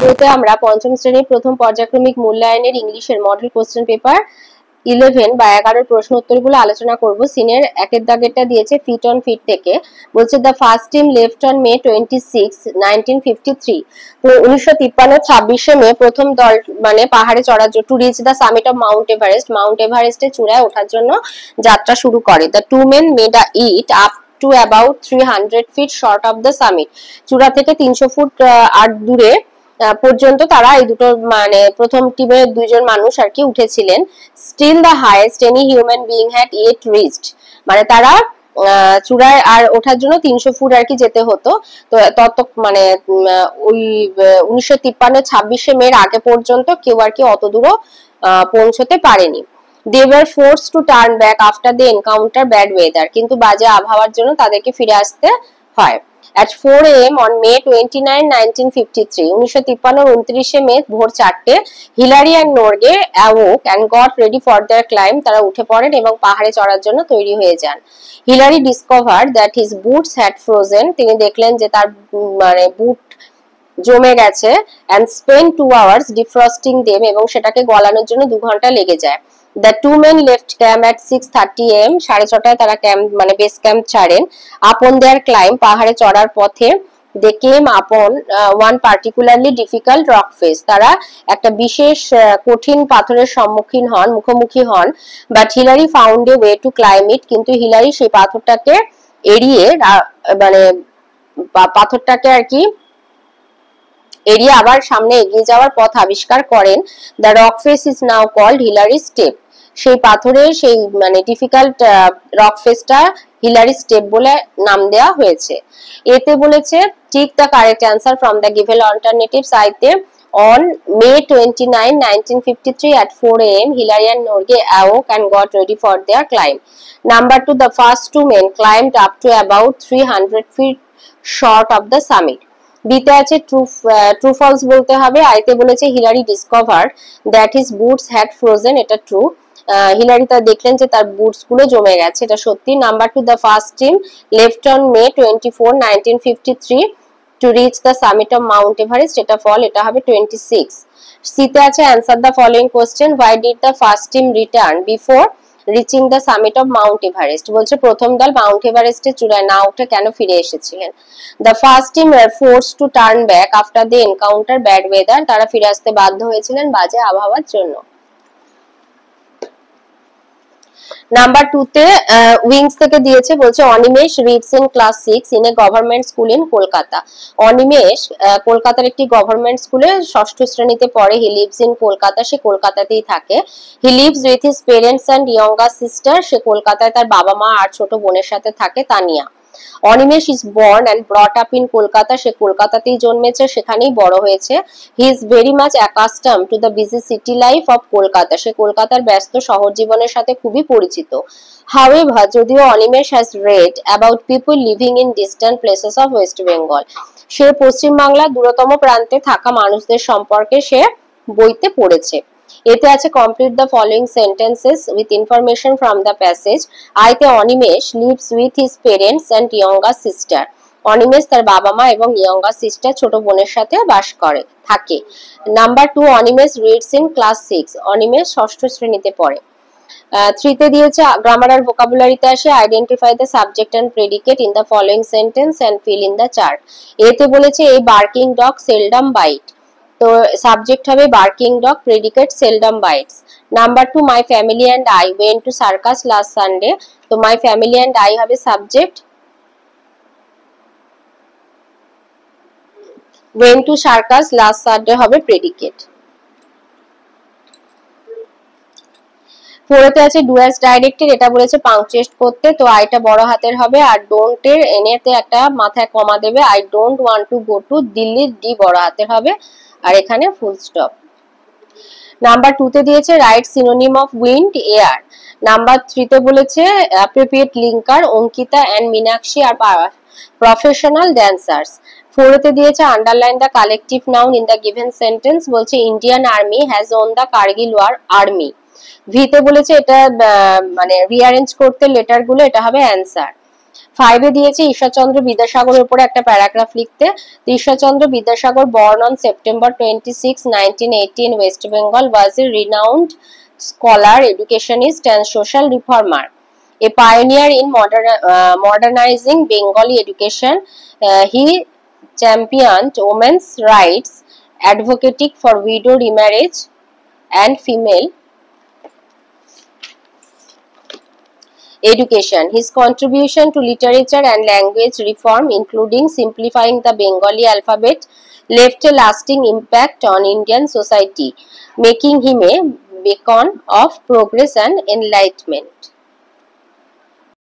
ভিডিওতে আমরা পঞ্চম শ্রেণীর প্রথম পর্যায়ক্রমিক মূল্যায়নের ইংলিশের মডেল কোশ্চেন পেপার 11 বা 11 প্রশ্ন উত্তরগুলো আলোচনা করব। সিনের একের দাগেরটা দিয়েছে ফিট অন ফিট থেকে, বলছে the first team left on May 26, 1953। 1953 May প্রথম দল মানে পাহাড়ে চড়ার জন্য to reach the summit of Mount Everest, Mount এভারেস্টের চূড়ায় ওঠার জন্য যাত্রা শুরু করে। The two men made it up to about 300 feet short of the summit। চূড়া থেকে 300 ফুট আর দূরে পর্যন্ত তারা এই দুটো মানে প্রথম টিমের দুইজন মানুষ আর কি উঠেছিলেন। Still the highest any human being had yet reached, মানে তারা চূড়ায় আর ওঠার জন্য 300 ফুট আর কি যেতে হতো। তো তত মানে ওই 1953-26 মের আগে পর্যন্ত কেউ আর কি অত দূর পৌঁছতে পারেনি। They were forced to turn back after they encounter bad weather, কিন্তু বাজে আবহাওয়ার জন্য তাদেরকে ফিরে আসতে হয়। At 4 AM on May 29, 1953, 1953 মে ভোর 4টে, Hillary and Norgay awoke and got ready for their climb। তারা উঠে পড়েন এবং পাহাড়ে চড়ার জন্য তৈরি হয়ে যান। Hillary discovered that his boots had frozen, তিনি দেখলেন যে তার মানে বুট জমে গেছে, and spent 2 hours defrosting them, এবং সেটাকে গলানোর জন্য 2 ঘন্টা লেগে যায়। The two men left camp at 6:30 AM, 6:30টায় তারা ক্যাম্প মানে বেস ক্যাম্প ছাড়েন। Upon their climb, পাহাড়ে চড়ার পথে they came upon one particularly difficult rock face, তারা একটা বিশেষ কঠিন পাথরের মুখোমুখি হন। But Hillary found a way to climb it, কিন্তু হিলারি সেই পাথরটাকে এড়িয়ে মানে পাথরটাকে আর কি এরিয়া আবার সামনে এগিয়ে যাওয়ার পথ আবিষ্কার করেন। The rock face is now called Hillary step, সেই পাথরের সেই মানে ডিফিকাল্ট রক ফেসটা হিলারি স্টেপ বলে নাম দেওয়া হয়েছে। এতে বলেছে tick the correct answer from the given alternatives. আইতে on May 29, 1953 at 4 AM, Hillary and Norgay awoke and got ready for their climb. Number 2, the first two men climbed up to about 300 feet short of the summit. বিতে আছে true false বলতে হবে। আইতে বলেছে Hillary discovered that his boots had frozen, এটা true. Hillary তা দেখলেন যে তার বুটস গুলো জমে গেছে, এটা সত্যি। Number 2, the first team left on May 24, 1953 two reach the summit of Mount Everest, এটা ফল, এটা হবে 26। সিতে আছে answer the following question, why did the first team return before reaching the summit of Mount Everest, বলছে প্রথম দল Mount এভারেস্টের চূড়ায় না উঠে কেন ফিরে এসেছিলেন। The first team were forced to turn back after they encounter bad weather, তারা ফিরে আসতে বাধ্য হয়েছিলেন বাজে আবহাওয়ার জন্য। নাম্বার 2 তে উইংস থেকে দিয়েছে, বলছে Animesh reads in class 6 in a government school in Kolkata. Animesh কলকাতার একটি গভর্নমেন্ট স্কুলে 6ষ্ঠ শ্রেণীতে পড়ে। হি লিভস ইন কলকাতা, সে কলকাতাতেই থাকে। He lives with his parents and younger sister, সে কলকাতায় তার বাবা মা আর ছোট বোনের সাথে থাকে, Tania. Animesh is born and brought up in Kolkata, সে কলকাতাতেই জন্মেছে, সেখানেই বড় হয়েছে। He is very much accustom to the busy city life of Kolkata, সে কলকাতার ব্যস্ত শহর জীবনের সাথে খুবই পরিচিত। হাউএভার, যদিও Animesh has read about people living in distant places of West Bengal, সে পশ্চিম বাংলার দূরতম প্রান্তে থাকা মানুষদের সম্পর্কে সে বইতে পড়েছে। এতে আছে complete the following sentences with information from the passage. আইতে Animesh lives with his parents and younger sister, Animesh তার বাবা মা এবং ইয়ঙ্গার সিস্টার ছোট বোনের সাথে বাস করে থাকে। Number 2, Animesh reads in class 6, Animesh 6ষ্ঠ শ্রেণীতে পড়ে। 3 তে দিয়েছে গ্রামার আর ভোকাবুলারিতে আসে identify the subject and predicate in the following sentence and fill in the chart. এতে বলেছে a barking dog seldom bite, তো সাবজেক্ট হবে barking dog, predicate seldom bites. Number 2, my family and I went to circus last Sunday, তো my family and I হবে subject, went to circus last Sunday হবে predicate. 4 তে আছে do as directed, এটা বলেছে punctuate করতে, তো আইটা বড় হাতের হবে আর ডোন্ট এর এনএতে একটা মাথায় কমা দেবে। I don't want to go to Delhi, D বড় হাতের হবে আর এখানে ফুল স্টপ। নাম্বার 2 তে দিয়েছে right synonym of wind air. Number 3 তে বলেছে appropriate linker Ankita and Meenakshi are professional dancers. 4 তে দিয়েছে underline the collective noun in the given sentence, বলছে Indian army has won the Kargil war army. ভিতে বলেছে এটা মানে রিঅ্যারেঞ্জ করতে লেটার গুলো, এটা হবে অ্যান্সার। 5 এ দিয়েছে ঈশ্বরচন্দ্র বিদ্যাসাগরের উপরে একটা প্যারাগ্রাফ লিখতে। Ishwarchandra Vidyasagar born on September 26, 1980 in West Bengal was a renowned scholar, educationist and social reformer. A pioneer in modernizing Bengali education, he championed women's rights, advocating for widow remarriage and female education. His contribution to literature and language reform, including simplifying the Bengali alphabet, left a lasting impact on Indian society, making him a beacon of progress and enlightenment.